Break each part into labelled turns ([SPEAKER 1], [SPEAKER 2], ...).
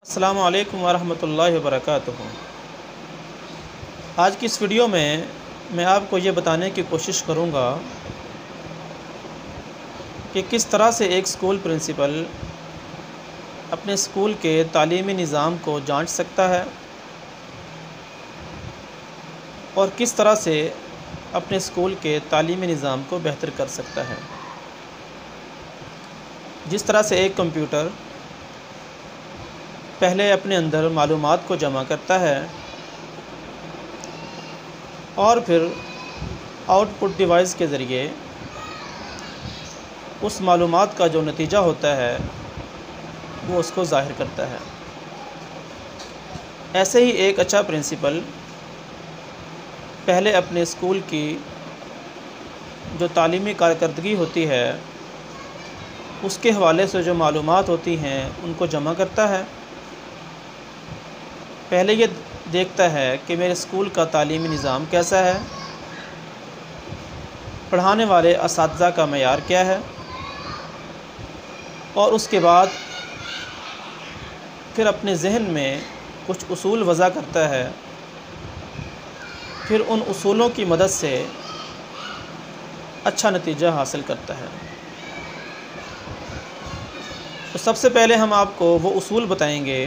[SPEAKER 1] السلام علیکم ورحمۃ اللہ وبرکاتہ۔ آج کی اس ویڈیو میں آپ کو یہ بتانے کی کوشش کروں گا کہ کس طرح سے ایک اسکول پرنسپل اپنے اسکول کے تعلیمی نظام کو جانچ سکتا ہے اور کس طرح سے اپنے اسکول کے تعلیمی نظام کو بہتر کر سکتا ہے۔ جس طرح سے ایک کمپیوٹر پہلے اپنے اندر معلومات کو جمع کرتا ہے اور پھر آؤٹ پٹ ڈیوائس کے ذریعے اس معلومات کا جو نتیجہ ہوتا ہے وہ اس کو ظاہر کرتا ہے، ایسے ہی ایک اچھا پرنسپل پہلے اپنے اسکول کی جو تعلیمی کارکردگی ہوتی ہے اس کے حوالے سے جو معلومات ہوتی ہیں ان کو جمع کرتا ہے۔ پہلے یہ دیکھتا ہے کہ میرے اسکول کا تعلیمی نظام کیسا ہے، پڑھانے والے اساتذہ کا معیار کیا ہے، اور اس کے بعد پھر اپنے ذہن میں کچھ اصول وضع کرتا ہے، پھر ان اصولوں کی مدد سے اچھا نتیجہ حاصل کرتا ہے۔ تو سب سے پہلے ہم آپ کو وہ اصول بتائیں گے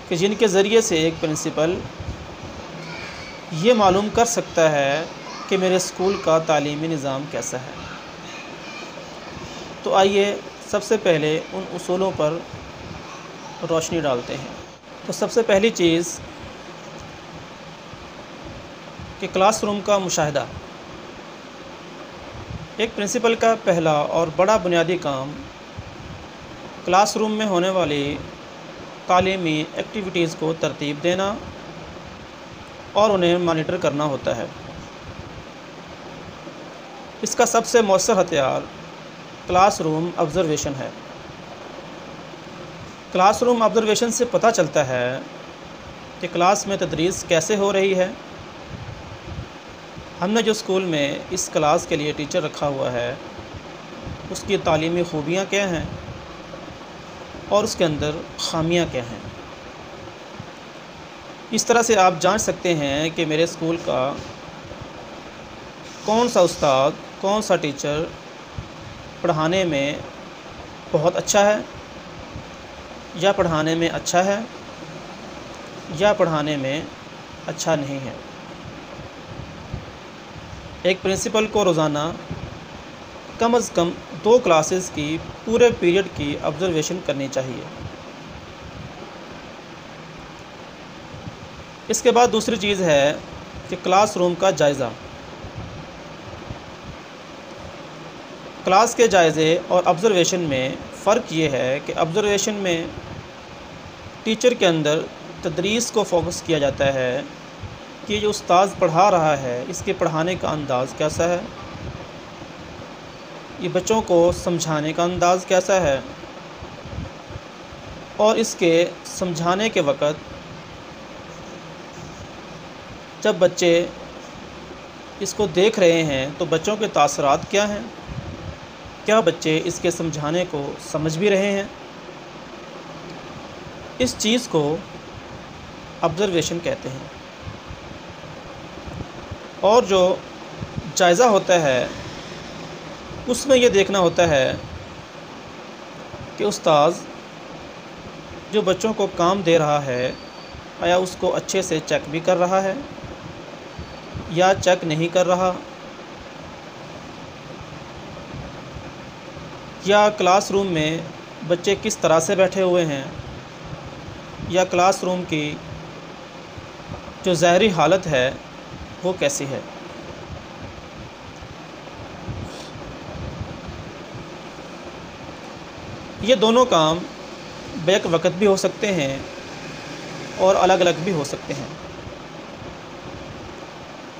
[SPEAKER 1] کہ جن کے ذریعے سے ایک پرنسپل یہ معلوم کر سکتا ہے کہ میرے اسکول کا تعلیمی نظام کیسا ہے۔ تو آئیے سب سے پہلے ان اصولوں پر روشنی ڈالتے ہیں۔ تو سب سے پہلی چیز کہ کلاس روم کا مشاہدہ۔ ایک پرنسپل کا پہلا اور بڑا بنیادی کام کلاس روم میں ہونے والی تعلیمی ایکٹیویٹیز کو ترتیب دینا اور انہیں مانیٹر کرنا ہوتا ہے۔ اس کا سب سے مؤثر ہتھیار کلاس روم آبزرویشن ہے۔ کلاس روم آبزرویشن سے پتہ چلتا ہے کہ کلاس میں تدریس کیسے ہو رہی ہے، ہم نے جو اسکول میں اس کلاس کے لیے ٹیچر رکھا ہوا ہے اس کی تعلیمی خوبیاں کیا ہیں اور اس کے اندر خامیاں کیا ہیں۔ اس طرح سے آپ جانچ سکتے ہیں کہ میرے اسکول کا کون سا استاد، کون سا ٹیچر پڑھانے میں بہت اچھا ہے، یا پڑھانے میں اچھا ہے، یا پڑھانے میں اچھا نہیں ہے۔ ایک پرنسپل کو روزانہ کم از کم 2 کلاسز کی پورے پیریڈ کی آبزرویشن کرنی چاہیے۔ اس کے بعد دوسری چیز ہے کہ کلاس روم کا جائزہ۔ کلاس کے جائزے اور آبزرویشن میں فرق یہ ہے کہ آبزرویشن میں ٹیچر کے اندر تدریس کو فوکس کیا جاتا ہے کہ یہ جو استاد پڑھا رہا ہے اس کے پڑھانے کا انداز کیسا ہے، یہ بچوں کو سمجھانے کا انداز کیسا ہے، اور اس کے سمجھانے کے وقت جب بچے اس کو دیکھ رہے ہیں تو بچوں کے تاثرات کیا ہیں، کیا بچے اس کے سمجھانے کو سمجھ بھی رہے ہیں۔ اس چیز کو آبزرویشن کہتے ہیں۔ اور جو جائزہ ہوتا ہے اس میں یہ دیکھنا ہوتا ہے کہ استاذ جو بچوں کو کام دے رہا ہے آیا اس کو اچھے سے چیک بھی کر رہا ہے یا چیک نہیں کر رہا، یا کلاس روم میں بچے کس طرح سے بیٹھے ہوئے ہیں، یا کلاس روم کی جو ظاہری حالت ہے وہ کیسی ہے۔ یہ دونوں کام بیک وقت بھی ہو سکتے ہیں اور الگ الگ بھی ہو سکتے ہیں۔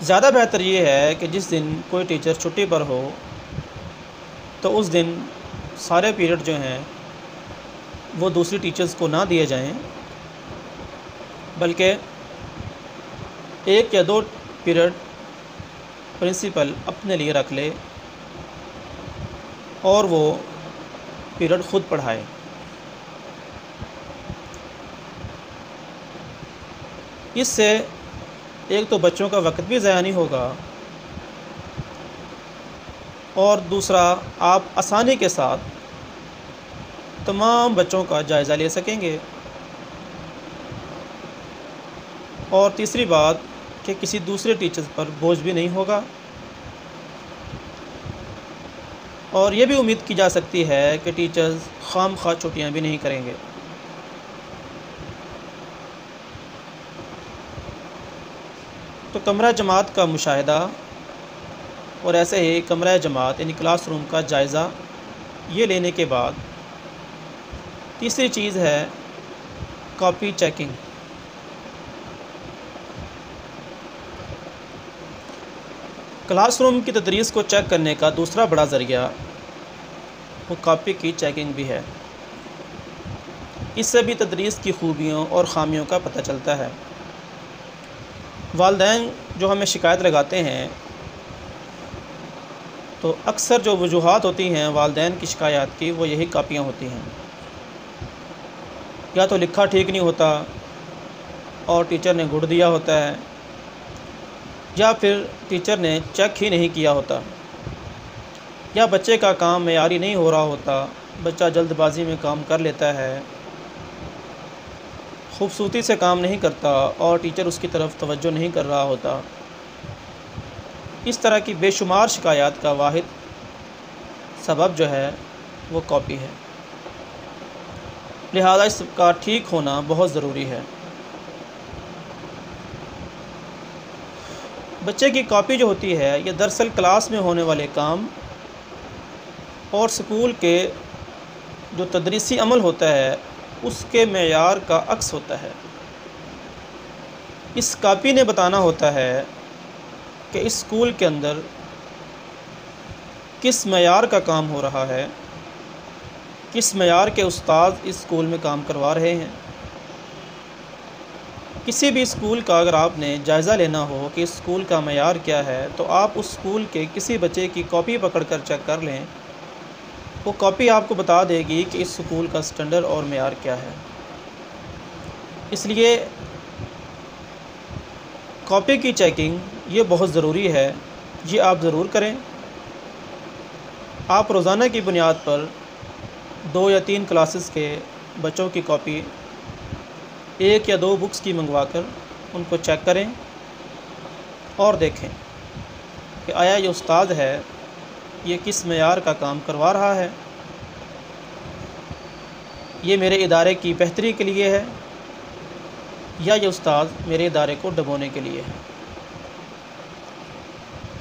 [SPEAKER 1] زیادہ بہتر یہ ہے کہ جس دن کوئی ٹیچر چھٹی پر ہو تو اس دن سارے پیریڈ جو ہیں وہ دوسری ٹیچرز کو نہ دیے جائیں، بلکہ 1 یا 2 پیریڈ پرنسپل اپنے لیے رکھ لے اور وہ پیریڈ خود پڑھائے۔ اس سے ایک تو بچوں کا وقت بھی ضائع نہیں ہوگا، اور دوسرا آپ آسانی کے ساتھ تمام بچوں کا جائزہ لے سکیں گے، اور تیسری بات کہ کسی دوسرے ٹیچرز پر بوجھ بھی نہیں ہوگا، اور یہ بھی امید کی جا سکتی ہے کہ ٹیچرز خام خواہ چھٹیاں بھی نہیں کریں گے۔ تو کمرہ جماعت کا مشاہدہ اور ایسے ہی کمرہ جماعت یعنی کلاس روم کا جائزہ یہ لینے کے بعد تیسری چیز ہے کاپی چیکنگ۔ کلاس روم کی تدریس کو چیک کرنے کا دوسرا بڑا ذریعہ وہ کاپی کی چیکنگ بھی ہے۔ اس سے بھی تدریس کی خوبیوں اور خامیوں کا پتہ چلتا ہے۔ والدین جو ہمیں شکایت لگاتے ہیں تو اکثر جو وجوہات ہوتی ہیں والدین کی شکایات کی وہ یہی کاپیاں ہوتی ہیں، یا تو لکھا ٹھیک نہیں ہوتا اور ٹیچر نے گڑ دیا ہوتا ہے، یا پھر ٹیچر نے چیک ہی نہیں کیا ہوتا، یا بچے کا کام معیاری نہیں ہو رہا ہوتا، بچہ جلد بازی میں کام کر لیتا ہے، خوبصورتی سے کام نہیں کرتا اور ٹیچر اس کی طرف توجہ نہیں کر رہا ہوتا۔ اس طرح کی بے شمار شکایات کا واحد سبب جو ہے وہ کاپی ہے، لہذا اس کا ٹھیک ہونا بہت ضروری ہے۔ بچے کی کاپی جو ہوتی ہے یہ دراصل کلاس میں ہونے والے کام اور اسکول کے جو تدریسی عمل ہوتا ہے اس کے معیار کا عکس ہوتا ہے۔ اس کاپی نے بتانا ہوتا ہے کہ اس اسکول کے اندر کس معیار کا کام ہو رہا ہے، کس معیار کے استاد اس اسکول میں کام کروا رہے ہیں۔ کسی بھی اسکول کا اگر آپ نے جائزہ لینا ہو کہ اس اسکول کا معیار کیا ہے تو آپ اس اسکول کے کسی بچے کی کاپی پکڑ کر چیک کر لیں، وہ کاپی آپ کو بتا دے گی کہ اس اسکول کا سٹینڈرڈ اور معیار کیا ہے۔ اس لیے کاپی کی چیکنگ یہ بہت ضروری ہے، یہ آپ ضرور کریں۔ آپ روزانہ کی بنیاد پر 2 یا 3 کلاسز کے بچوں کی کاپی 1 یا 2 بکس کی منگوا کر ان کو چیک کریں اور دیکھیں کہ آیا یہ استاد ہے یہ کس معیار کا کام کروا رہا ہے، یہ میرے ادارے کی بہتری کے لیے ہے یا یہ استاد میرے ادارے کو ڈبونے کے لیے ہے۔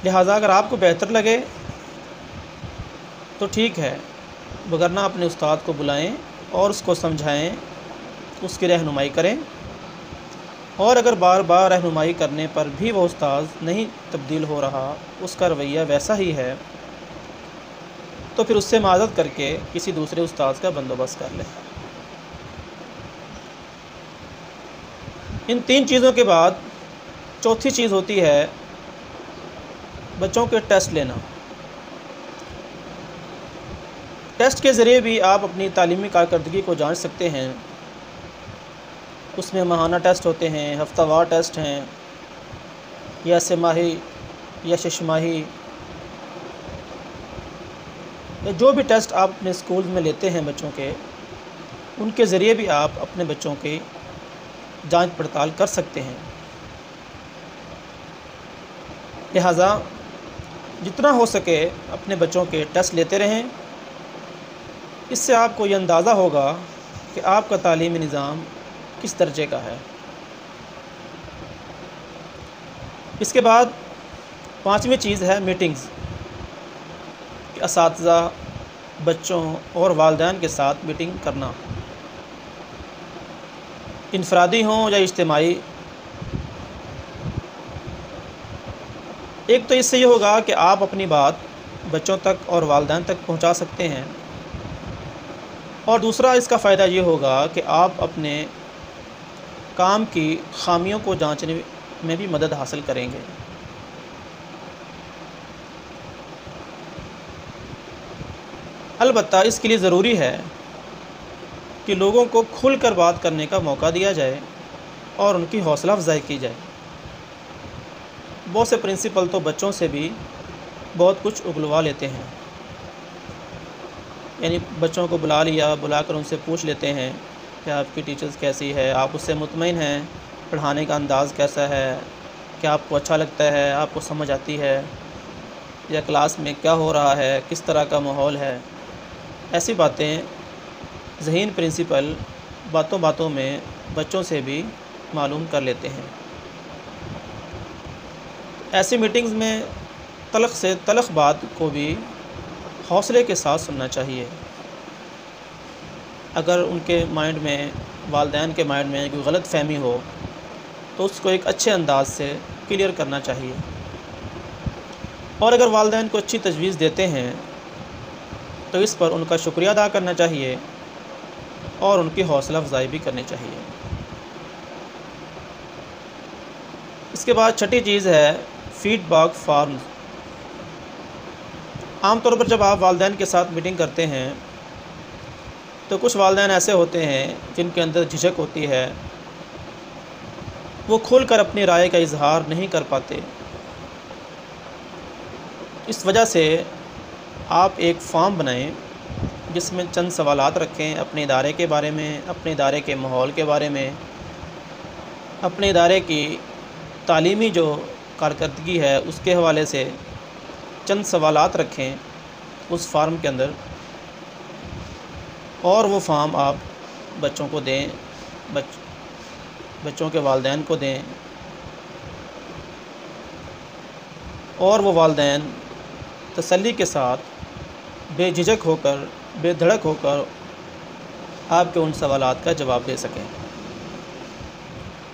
[SPEAKER 1] لہٰذا اگر آپ کو بہتر لگے تو ٹھیک ہے، وگرنہ اپنے استاد کو بلائیں اور اس کو سمجھائیں، اس کی رہنمائی کریں، اور اگر بار بار رہنمائی کرنے پر بھی وہ استاد نہیں تبدیل ہو رہا، اس کا رویہ ویسا ہی ہے، تو پھر اس سے معذرت کر کے کسی دوسرے استاد کا بندوبست کر لیں۔ ان 3 چیزوں کے بعد چوتھی چیز ہوتی ہے بچوں کے ٹیسٹ لینا۔ ٹیسٹ کے ذریعے بھی آپ اپنی تعلیمی کارکردگی کو جانچ سکتے ہیں۔ اس میں ماہانہ ٹیسٹ ہوتے ہیں، ہفتہ وار ٹیسٹ ہیں، یا سہ ماہی یا 6 ماہی، یا جو بھی ٹیسٹ آپ اپنے اسکول میں لیتے ہیں بچوں کے، ان کے ذریعے بھی آپ اپنے بچوں کی جانچ پڑتال کر سکتے ہیں۔ لہٰذا جتنا ہو سکے اپنے بچوں کے ٹیسٹ لیتے رہیں، اس سے آپ کو یہ اندازہ ہوگا کہ آپ کا تعلیمی نظام کس درجے کا ہے۔ اس کے بعد 5ویں چیز ہے میٹنگز، کہ اساتذہ، بچوں اور والدین کے ساتھ میٹنگ کرنا، انفرادی ہوں یا اجتماعی۔ ایک تو اس سے یہ ہوگا کہ آپ اپنی بات بچوں تک اور والدین تک پہنچا سکتے ہیں، اور دوسرا اس کا فائدہ یہ ہوگا کہ آپ اپنے کام کی خامیوں کو جانچنے میں بھی مدد حاصل کریں گے۔ البتہ اس کے لیے ضروری ہے کہ لوگوں کو کھل کر بات کرنے کا موقع دیا جائے، اور ان کی حوصلہ افزائی کی جائے۔ بہت سے پرنسپل تو بچوں سے بھی بہت کچھ اگلوا لیتے ہیں، یعنی بچوں کو بلا کر ان سے پوچھ لیتے ہیں کہ آپ کی ٹیچرز کیسی ہے، آپ اس سے مطمئن ہیں، پڑھانے کا انداز کیسا ہے، کیا آپ کو اچھا لگتا ہے، آپ کو سمجھ آتی ہے، یا کلاس میں کیا ہو رہا ہے، کس طرح کا ماحول ہے۔ ایسی باتیں ذہین پرنسپل باتوں باتوں میں بچوں سے بھی معلوم کر لیتے ہیں۔ ایسی میٹنگز میں تلخ سے تلخ بات کو بھی حوصلے کے ساتھ سننا چاہیے۔ اگر ان کے مائنڈ میں، والدین کے مائنڈ میں کوئی غلط فہمی ہو تو اس کو ایک اچھے انداز سے کلیئر کرنا چاہیے، اور اگر والدین کو اچھی تجویز دیتے ہیں تو اس پر ان کا شکریہ ادا کرنا چاہیے اور ان کی حوصلہ افزائی بھی کرنی چاہیے۔ اس کے بعد چھٹی چیز ہے فیڈ بیک فارمز۔ عام طور پر جب آپ والدین کے ساتھ میٹنگ کرتے ہیں تو کچھ والدین ایسے ہوتے ہیں جن کے اندر جھجک ہوتی ہے، وہ کھل کر اپنی رائے کا اظہار نہیں کر پاتے۔ اس وجہ سے آپ ایک فارم بنائیں جس میں چند سوالات رکھیں اپنے ادارے کے بارے میں، اپنے ادارے کے ماحول کے بارے میں، اپنے ادارے کی تعلیمی جو کارکردگی ہے اس کے حوالے سے چند سوالات رکھیں اس فارم کے اندر، اور وہ فارم آپ بچوں کو دیں، بچوں کے والدین کو دیں، اور وہ والدین تسلی کے ساتھ بے جھجک ہو کر، بے دھڑک ہو کر آپ کے ان سوالات کا جواب دے سکیں۔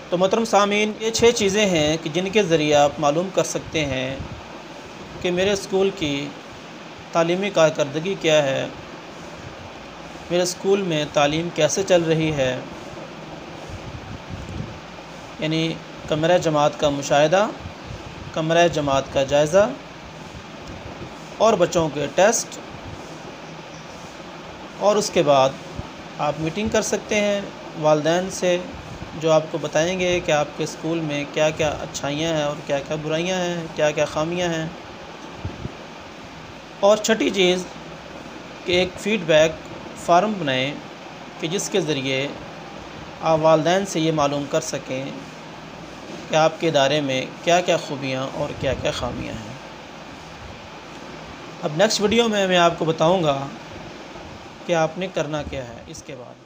[SPEAKER 1] تو محترم سامعین، یہ 6 چیزیں ہیں کہ جن کے ذریعے آپ معلوم کر سکتے ہیں کہ میرے اسکول کی تعلیمی کارکردگی کیا ہے، میرے اسکول میں تعلیم کیسے چل رہی ہے۔ یعنی کمرہ جماعت کا مشاہدہ، کمرہ جماعت کا جائزہ، اور بچوں کے ٹیسٹ، اور اس کے بعد آپ میٹنگ کر سکتے ہیں والدین سے جو آپ کو بتائیں گے کہ آپ کے اسکول میں کیا کیا اچھائیاں ہیں اور کیا کیا برائیاں ہیں، کیا کیا خامیاں ہیں۔ اور چھٹی چیز کہ ایک فیڈ بیک فارم بنائیں کہ جس کے ذریعے آپ والدین سے یہ معلوم کر سکیں کہ آپ کے ادارے میں کیا کیا خوبیاں اور کیا کیا خامیاں ہیں۔ اب نیکسٹ ویڈیو میں آپ کو بتاؤں گا کہ آپ نے کرنا کیا ہے اس کے بعد۔